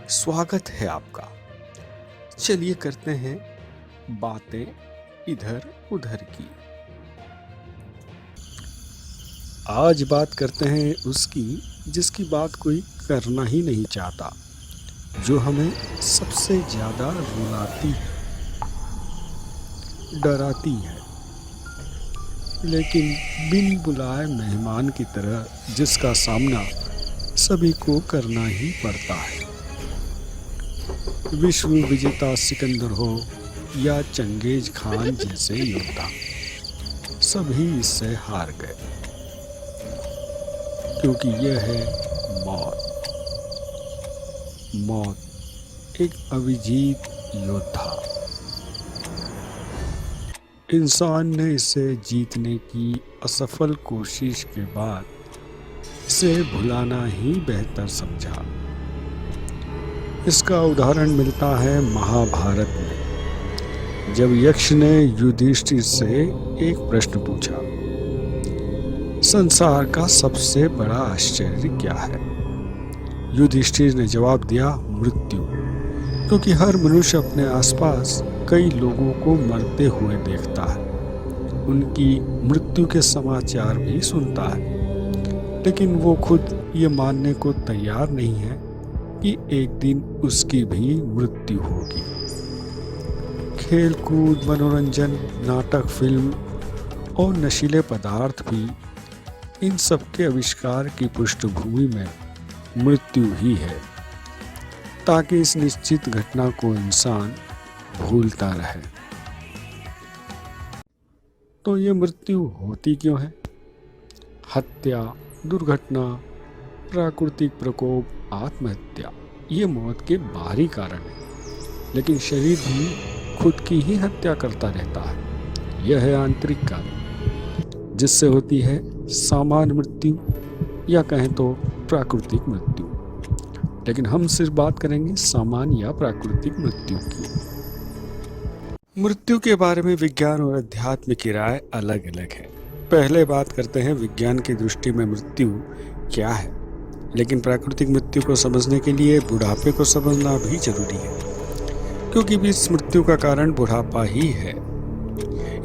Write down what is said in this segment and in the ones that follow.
स्वागत है आपका। चलिए करते हैं बातें इधर उधर की। आज बात करते हैं उसकी जिसकी बात कोई करना ही नहीं चाहता, जो हमें सबसे ज्यादा रुलाती डराती है, लेकिन बिन बुलाए मेहमान की तरह जिसका सामना सभी को करना ही पड़ता है। विश्व विजेता सिकंदर हो या चंगेज खान जैसे योद्धा, सभी इससे हार गए, क्योंकि यह है मौत। मौत एक अविजीत योद्धा। इंसान ने इसे जीतने की असफल कोशिश के बाद इसे भुलाना ही बेहतर समझा। इसका उदाहरण मिलता है महाभारत में, जब यक्ष ने युधिष्ठिर से एक प्रश्न पूछा, संसार का सबसे बड़ा आश्चर्य क्या है? युधिष्ठिर ने जवाब दिया, मृत्यु, क्योंकि हर मनुष्य अपने आसपास कई लोगों को मरते हुए देखता है, उनकी मृत्यु के समाचार भी सुनता है, लेकिन वो खुद ये मानने को तैयार नहीं है कि एक दिन उसकी भी मृत्यु होगी। खेल कूद, मनोरंजन, नाटक, फिल्म और नशीले पदार्थ भी इन सब के आविष्कार की पृष्ठभूमि में मृत्यु ही है, ताकि इस निश्चित घटना को इंसान भूलता रहे। तो ये मृत्यु होती क्यों है? हत्या, दुर्घटना, प्राकृतिक प्रकोप, आत्महत्या, ये मौत के बाहरी कारण है, लेकिन शरीर भी खुद की ही हत्या करता रहता है। यह है आंतरिक कारण, जिससे होती है सामान्य मृत्यु या कहें तो प्राकृतिक मृत्यु। लेकिन हम सिर्फ बात करेंगे सामान्य या प्राकृतिक मृत्यु की। मृत्यु के बारे में विज्ञान और अध्यात्म की राय अलग अलग है। पहले बात करते हैं विज्ञान की दृष्टि में मृत्यु क्या है। लेकिन प्राकृतिक मृत्यु को समझने के लिए बुढ़ापे को समझना भी जरूरी है, क्योंकि इस मृत्यु का कारण बुढ़ापा ही है,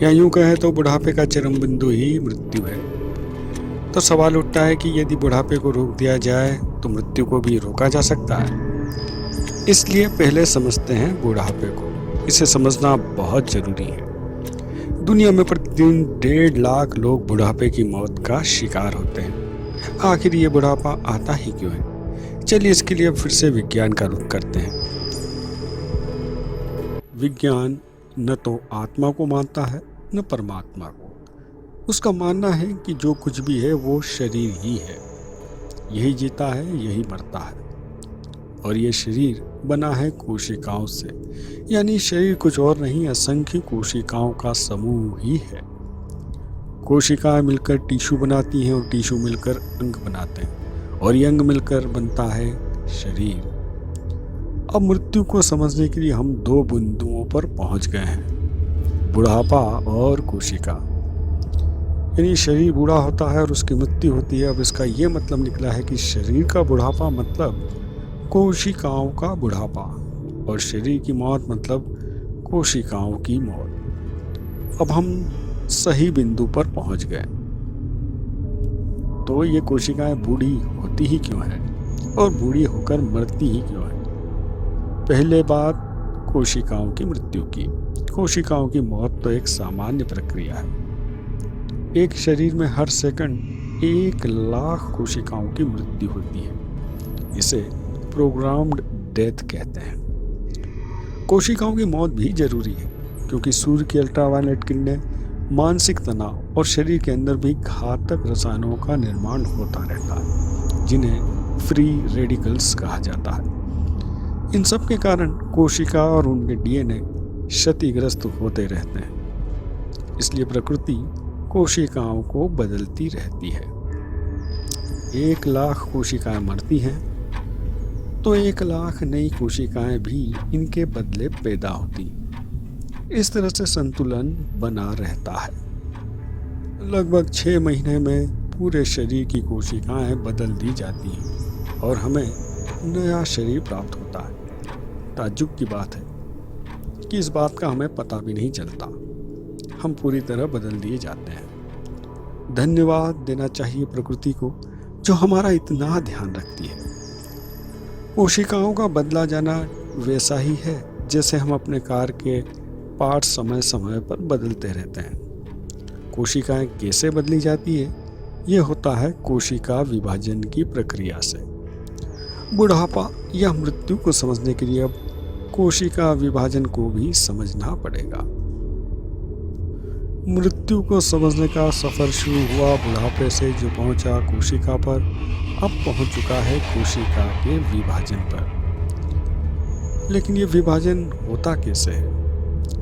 या यूं कहें तो बुढ़ापे का चरम बिंदु ही मृत्यु है। तो सवाल उठता है कि यदि बुढ़ापे को रोक दिया जाए तो मृत्यु को भी रोका जा सकता है। इसलिए पहले समझते हैं बुढ़ापे को। इसे समझना बहुत जरूरी है। दुनिया में प्रतिदिन 1.5 लाख लोग बुढ़ापे की मौत का शिकार होते हैं। आखिर ये बुढ़ापा आता ही क्यों है? चलिए इसके लिए फिर से विज्ञान का रुख करते हैं। विज्ञान न तो आत्मा को मानता है न परमात्मा को। उसका मानना है कि जो कुछ भी है वो शरीर ही है, यही जीता है, यही मरता है, और ये शरीर बना है कोशिकाओं से। यानी शरीर कुछ और नहीं, असंख्य कोशिकाओं का समूह ही है। कोशिकाएं मिलकर टिश्यू बनाती हैं और टिश्यू मिलकर अंग बनाते हैं, और ये अंग मिलकर बनता है शरीर। अब मृत्यु को समझने के लिए हम 2 बिंदुओं पर पहुंच गए हैं, बुढ़ापा और कोशिका। यानी शरीर बूढ़ा होता है और उसकी मृत्यु होती है। अब इसका ये मतलब निकला है कि शरीर का बुढ़ापा मतलब कोशिकाओं का बुढ़ापा, और शरीर की मौत मतलब कोशिकाओं की मौत। अब हम सही बिंदु पर पहुंच गए। तो ये कोशिकाएं बूढ़ी होती ही क्यों है, और बूढ़ी होकर मरती ही क्यों है? पहले बात कोशिकाओं की मृत्यु की। कोशिकाओं की मौत तो एक सामान्य प्रक्रिया है। एक शरीर में हर सेकंड 1 लाख कोशिकाओं की मृत्यु होती है। इसे प्रोग्राम्ड डेथ कहते हैं। कोशिकाओं की मौत भी जरूरी है, क्योंकि सूर्य की अल्ट्रावायलेट किरणें, मानसिक तनाव और शरीर के अंदर भी घातक रसायनों का निर्माण होता रहता है, जिन्हें फ्री रेडिकल्स कहा जाता है। इन सब के कारण कोशिका और उनके डीएनए क्षतिग्रस्त होते रहते हैं। इसलिए प्रकृति कोशिकाओं को बदलती रहती है। 1 लाख कोशिकाएं मरती हैं तो 1 लाख नई कोशिकाएं भी इनके बदले पैदा होती। इस तरह से संतुलन बना रहता है। लगभग 6 महीने में पूरे शरीर की कोशिकाएं बदल दी जाती हैं और हमें नया शरीर प्राप्त होता है। ताज्जुब की बात है कि इस बात का हमें पता भी नहीं चलता। हम पूरी तरह बदल दिए जाते हैं। धन्यवाद देना चाहिए प्रकृति को जो हमारा इतना ध्यान रखती है। कोशिकाओं का बदला जाना वैसा ही है जैसे हम अपने कार के पार्ट समय समय पर बदलते रहते हैं। कोशिकाएं कैसे बदली जाती है? यह होता है कोशिका विभाजन की प्रक्रिया से। बुढ़ापा या मृत्यु को समझने के लिए अब कोशिका विभाजन को भी समझना पड़ेगा। मृत्यु को समझने का सफर शुरू हुआ बुढ़ापे से, जो पहुंचा कोशिका पर, अब पहुंच चुका है कोशिका के विभाजन पर। लेकिन ये विभाजन होता कैसे है?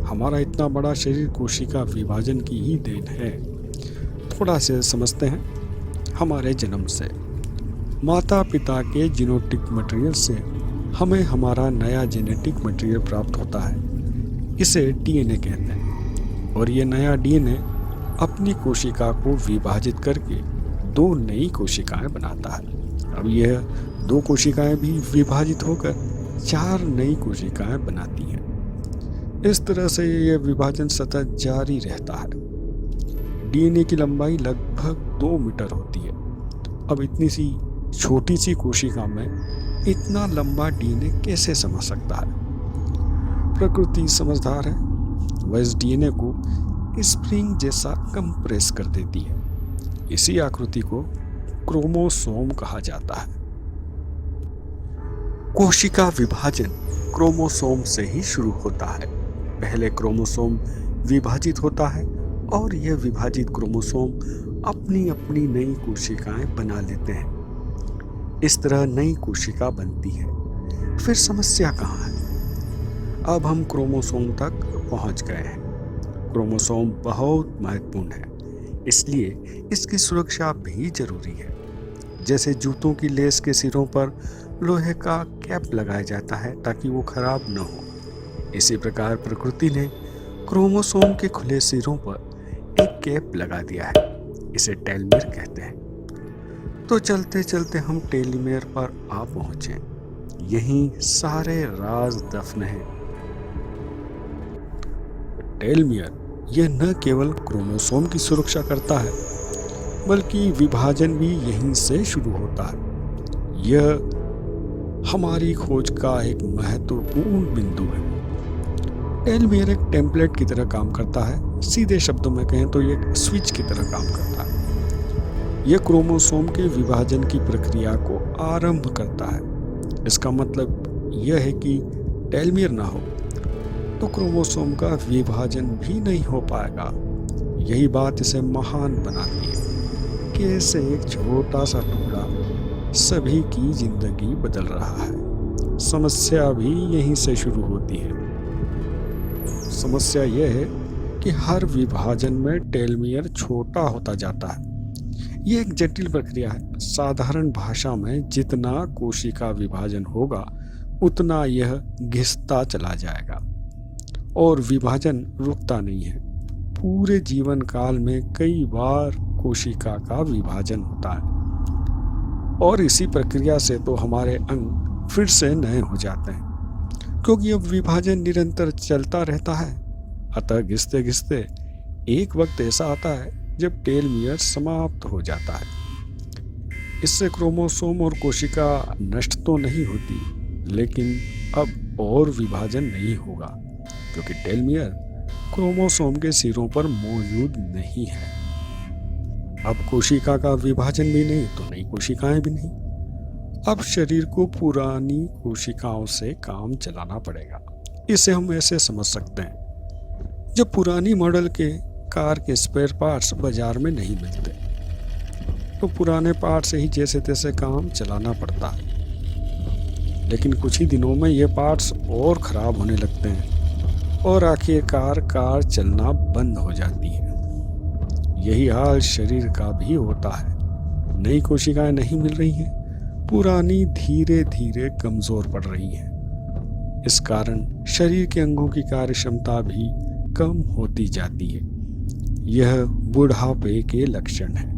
हमारा इतना बड़ा शरीर कोशिका विभाजन की ही देन है। थोड़ा से समझते हैं। हमारे जन्म से माता पिता के जीनोटिक मटेरियल से हमें हमारा नया जेनेटिक मटेरियल प्राप्त होता है। इसे डीएनए कहते हैं। और ये नया डीएनए अपनी कोशिका को विभाजित करके 2 नई कोशिकाएं बनाता है। अब यह 2 कोशिकाएं भी विभाजित होकर 4 नई कोशिकाएं बनाती हैं। इस तरह से यह विभाजन सतत जारी रहता है। डीएनए की लंबाई लगभग 2 मीटर होती है। अब इतनी सी छोटी सी कोशिका में इतना लंबा डीएनए कैसे समझ सकता है? प्रकृति समझदार है। वह इस डीएनए को स्प्रिंग जैसा कंप्रेस कर देती है। इसी आकृति को क्रोमोसोम कहा जाता है। कोशिका विभाजन क्रोमोसोम से ही शुरू होता है। पहले क्रोमोसोम विभाजित होता है और यह विभाजित क्रोमोसोम अपनी अपनी नई कोशिकाएं बना लेते हैं। इस तरह नई कोशिका बनती है। फिर समस्या कहाँ है? अब हम क्रोमोसोम तक पहुंच गए हैं। क्रोमोसोम बहुत महत्वपूर्ण है, इसलिए इसकी सुरक्षा भी जरूरी है। जैसे जूतों की लेस के सिरों पर लोहे का कैप लगाया जाता है ताकि वो खराब न हो, इसी प्रकार प्रकृति ने क्रोमोसोम के खुले सिरों पर एक कैप लगा दिया है। इसे टेलोमेर कहते हैं। तो चलते चलते हम टेलोमेर पर आ पहुंचे। यहीं सारे राज दफन हैं। टेलोमेर यह न केवल क्रोमोसोम की सुरक्षा करता है, बल्कि विभाजन भी यहीं से शुरू होता है। यह हमारी खोज का एक महत्वपूर्ण बिंदु है। टेलोमेर एक टेम्पलेट की तरह काम करता है। सीधे शब्दों में कहें तो यह एक स्विच की तरह काम करता है। यह क्रोमोसोम के विभाजन की प्रक्रिया को आरंभ करता है। इसका मतलब यह है कि टेलोमेर ना हो तो क्रोमोसोम का विभाजन भी नहीं हो पाएगा। यही बात इसे महान बनाती है कि ऐसे एक छोटा सा टुकड़ा सभी की जिंदगी बदल रहा है। समस्या भी यहीं से शुरू होती है। समस्या यह है कि हर विभाजन में टेलोमेर छोटा होता जाता है। यह एक जटिल प्रक्रिया है। साधारण भाषा में जितना कोशिका विभाजन होगा उतना यह घिसता चला जाएगा और विभाजन रुकता नहीं है। पूरे जीवन काल में कई बार कोशिका का विभाजन होता है और इसी प्रक्रिया से तो हमारे अंग फिर से नए हो जाते हैं, क्योंकि अब विभाजन निरंतर चलता रहता है। अतः घिसते घिसते एक वक्त ऐसा आता है जब टेलोमेर समाप्त हो जाता है। इससे क्रोमोसोम और कोशिका नष्ट तो नहीं होती, लेकिन अब और विभाजन नहीं होगा, क्योंकि टेलोमेर क्रोमोसोम के सिरों पर मौजूद नहीं है। अब कोशिका का विभाजन भी नहीं तो नई कोशिकाएं भी नहीं। अब शरीर को पुरानी कोशिकाओं से काम चलाना पड़ेगा। इसे हम ऐसे समझ सकते हैं, जब पुरानी मॉडल के कार के स्पेयर पार्ट्स बाजार में नहीं मिलते तो पुराने पार्ट से ही जैसे तैसे काम चलाना पड़ता है। लेकिन कुछ ही दिनों में ये पार्ट्स और ख़राब होने लगते हैं और आखिरकार कार चलना बंद हो जाती है। यही हाल शरीर का भी होता है। नई कोशिकाएं नहीं मिल रही हैं, पुरानी धीरे धीरे कमज़ोर पड़ रही हैं। इस कारण शरीर के अंगों की कार्य क्षमता भी कम होती जाती है। यह बुढ़ापे के लक्षण हैं।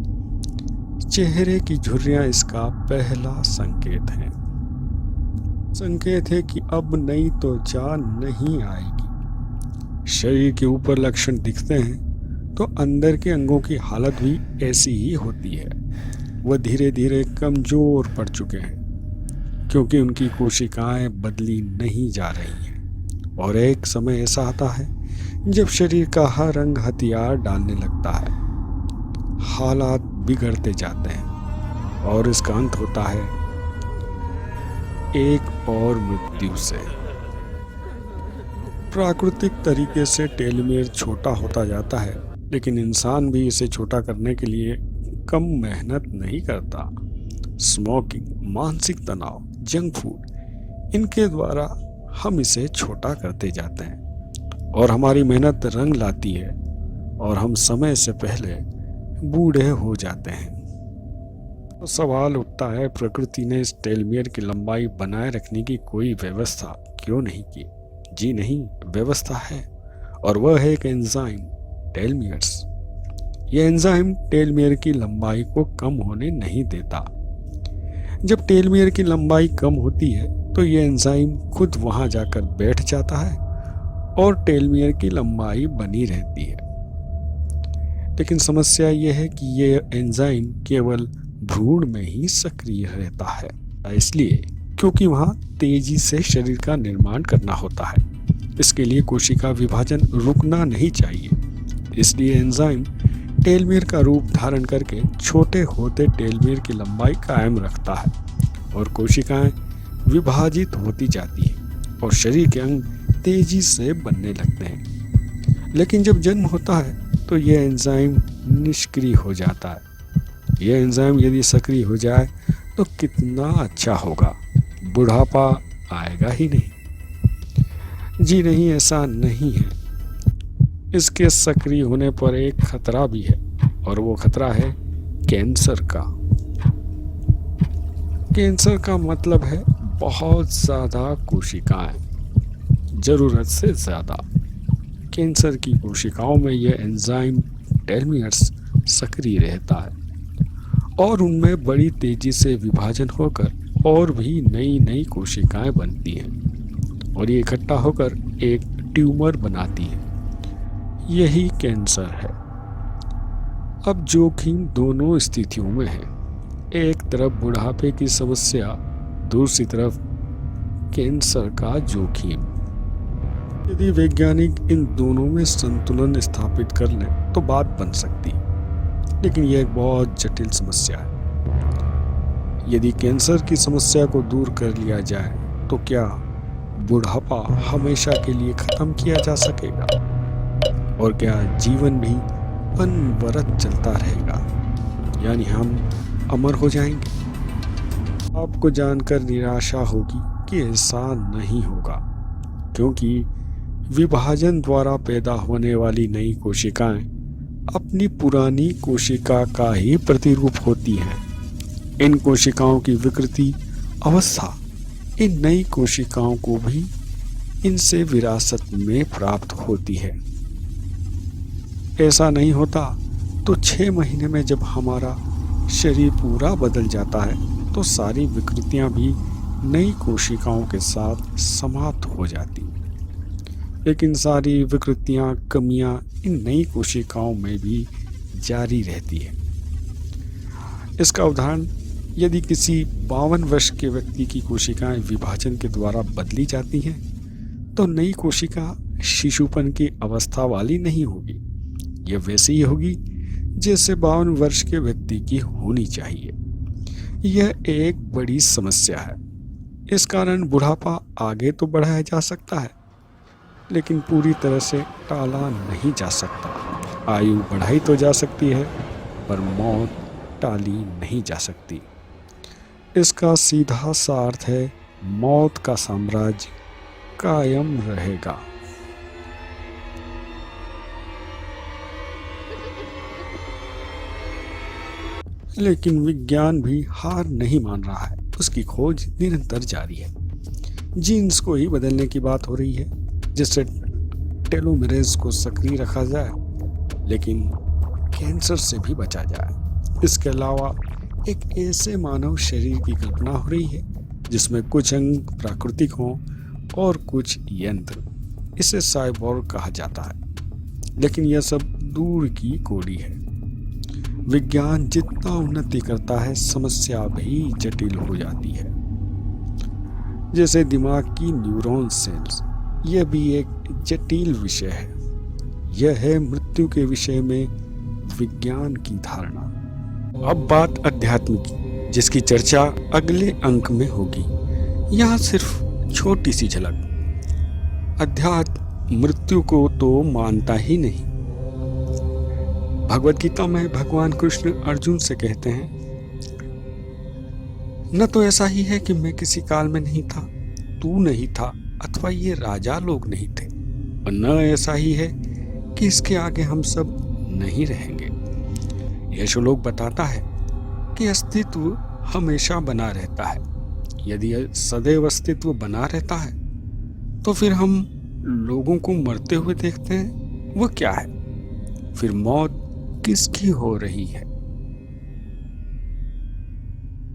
चेहरे की झुर्रियां इसका पहला संकेत है। संकेत है कि अब नहीं तो जान नहीं आएगी। शरीर के ऊपर लक्षण दिखते हैं तो अंदर के अंगों की हालत भी ऐसी ही होती है। वह धीरे धीरे कमजोर पड़ चुके हैं क्योंकि उनकी कोशिकाएं बदली नहीं जा रही हैं। और एक समय ऐसा आता है जब शरीर का हर अंग हथियार डालने लगता है, हालात बिगड़ते जाते हैं और इसका अंत होता है एक और मृत्यु से। प्राकृतिक तरीके से टेलोमेयर छोटा होता जाता है, लेकिन इंसान भी इसे छोटा करने के लिए कम मेहनत नहीं करता। स्मोकिंग, मानसिक तनाव, जंक फूड, इनके द्वारा हम इसे छोटा करते जाते हैं और हमारी मेहनत रंग लाती है और हम समय से पहले बूढ़े हो जाते हैं। तो सवाल उठता है, प्रकृति ने इस टेलोमेयर की लंबाई बनाए रखने की कोई व्यवस्था क्यों नहीं की? जी नहीं, व्यवस्था है, और वह है एक एंजाइम, टेलोमेयर्स। यह एंजाइम टेलोमेयर की लंबाई को कम होने नहीं देता। जब टेलोमेयर की लंबाई कम होती है तो यह एंजाइम खुद वहां जाकर बैठ जाता है और टेलोमेयर की लंबाई बनी रहती है। लेकिन समस्या यह है कि यह एंजाइम केवल भ्रूण में ही सक्रिय रहता है, इसलिए क्योंकि वहां तेजी से शरीर का निर्माण करना होता है। इसके लिए कोशिका विभाजन रुकना नहीं चाहिए। इसलिए एंजाइम टेलोमेयर का रूप धारण करके छोटे होते टेलोमेयर की लंबाई कायम रखता है और कोशिकाएं विभाजित होती जाती हैं और शरीर के अंग तेजी से बनने लगते हैं। लेकिन जब जन्म होता है तो यह एंजाइम निष्क्रिय हो जाता है। यह एंजाइम यदि सक्रिय हो जाए तो कितना अच्छा होगा, बुढ़ापा आएगा ही नहीं। जी नहीं, ऐसा नहीं है। इसके सक्रिय होने पर एक खतरा भी है और वो खतरा है कैंसर का। कैंसर का मतलब है बहुत ज़्यादा कोशिकाएं, ज़रूरत से ज़्यादा। कैंसर की कोशिकाओं में यह एंजाइम टेलोमेयर्स सक्रिय रहता है और उनमें बड़ी तेजी से विभाजन होकर और भी नई नई कोशिकाएं बनती हैं और ये इकट्ठा होकर एक ट्यूमर बनाती है। यही कैंसर है। अब जोखिम दोनों स्थितियों में है। एक तरफ बुढ़ापे की समस्या, दूसरी तरफ कैंसर का जोखिम। यदि वैज्ञानिक इन दोनों में संतुलन स्थापित कर लें तो बात बन सकती है, लेकिन यह एक बहुत जटिल समस्या है। यदि कैंसर की समस्या को दूर कर लिया जाए तो क्या बुढ़ापा हमेशा के लिए खत्म किया जा सकेगा? और क्या जीवन भी अनवरत चलता रहेगा, यानी हम अमर हो जाएंगे? आपको जानकर निराशा होगी कि ऐसा नहीं होगा, क्योंकि विभाजन द्वारा पैदा होने वाली नई कोशिकाएं अपनी पुरानी कोशिका का ही प्रतिरूप होती हैं। इन कोशिकाओं की विकृति अवस्था इन नई कोशिकाओं को भी इनसे विरासत में प्राप्त होती है। ऐसा नहीं होता तो 6 महीने में जब हमारा शरीर पूरा बदल जाता है तो सारी विकृतियां भी नई कोशिकाओं के साथ समाप्त हो जाती। लेकिन सारी विकृतियां, कमियां इन नई कोशिकाओं में भी जारी रहती है। इसका उदाहरण, यदि किसी 52 वर्ष के व्यक्ति की कोशिकाएं विभाजन के द्वारा बदली जाती हैं तो नई कोशिका शिशुपन की अवस्था वाली नहीं होगी। यह वैसी ही होगी जैसे 52 वर्ष के व्यक्ति की होनी चाहिए। यह एक बड़ी समस्या है। इस कारण बुढ़ापा आगे तो बढ़ाया जा सकता है, लेकिन पूरी तरह से टाला नहीं जा सकता। आयु बढ़ाई तो जा सकती है, पर मौत टाली नहीं जा सकती। इसका सीधा सा अर्थ है, मौत का साम्राज्य कायम रहेगा। लेकिन विज्ञान भी हार नहीं मान रहा है। उसकी खोज निरंतर जारी है। जीन्स को ही बदलने की बात हो रही है जिससे टेलोमेरेज को सक्रिय रखा जाए, लेकिन कैंसर से भी बचा जाए। इसके अलावा एक ऐसे मानव शरीर की कल्पना हो रही है जिसमें कुछ अंग प्राकृतिक हों और कुछ यंत्र। इसे साइबोर्ग कहा जाता है, लेकिन यह सब दूर की कौड़ी है। विज्ञान जितना उन्नति करता है, समस्या भी जटिल हो जाती है। जैसे दिमाग की न्यूरॉन सेल्स, यह भी एक जटिल विषय है। यह है मृत्यु के विषय में विज्ञान की धारणा। अब बात अध्यात्म की, जिसकी चर्चा अगले अंक में होगी। यहाँ सिर्फ छोटी सी झलक। अध्यात्म मृत्यु को तो मानता ही नहीं। भगवद गीता में भगवान कृष्ण अर्जुन से कहते हैं, न तो ऐसा ही है कि मैं किसी काल में नहीं था, तू नहीं था, अथवा ये राजा लोग नहीं थे, और न ऐसा ही है कि इसके आगे हम सब नहीं रहेंगे। यह श्लोक बताता है कि अस्तित्व हमेशा बना रहता है। यदि सदैव अस्तित्व बना रहता है, तो फिर हम लोगों को मरते हुए देखते हैं, वो क्या है? फिर मौत किसकी हो रही है?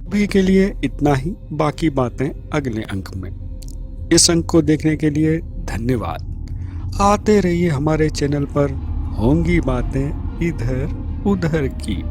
अभी के लिए इतना ही, बाकी बातें अगले अंक में। इस अंक को देखने के लिए धन्यवाद। आते रहिए हमारे चैनल पर, होंगी बातें इधर उधर की।